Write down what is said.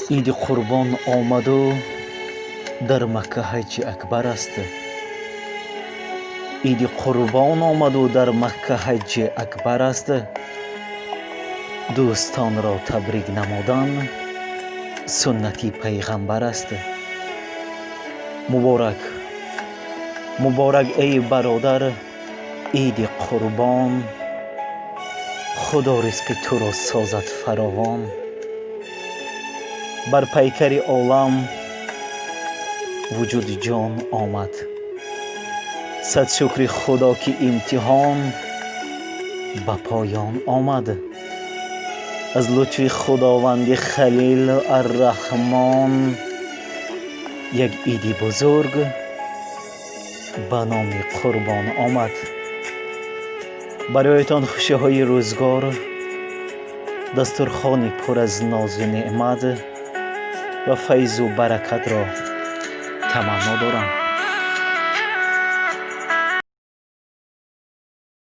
عید قربان آمد و در مکه حج اکبر است. عید قربان آمد و در مکه حج اکبر است. دوستان را تبریک نمودن سنتی پیغمبر است. مبارک مبارک ای برادر عید قربان، خدا رزق تو را سازد فراوان. بر پیکر عالم وجود جان آمد، صد شکر خدا که امتحان به پایان آمد. از لطف خداوند خلیل الرحمن یک عید بزرگ به نام قربان آمد. برایتان خوشی های روزگار، دسترخوانی پر از ناز و نعمت و فیض و برکت را تمنا دارم.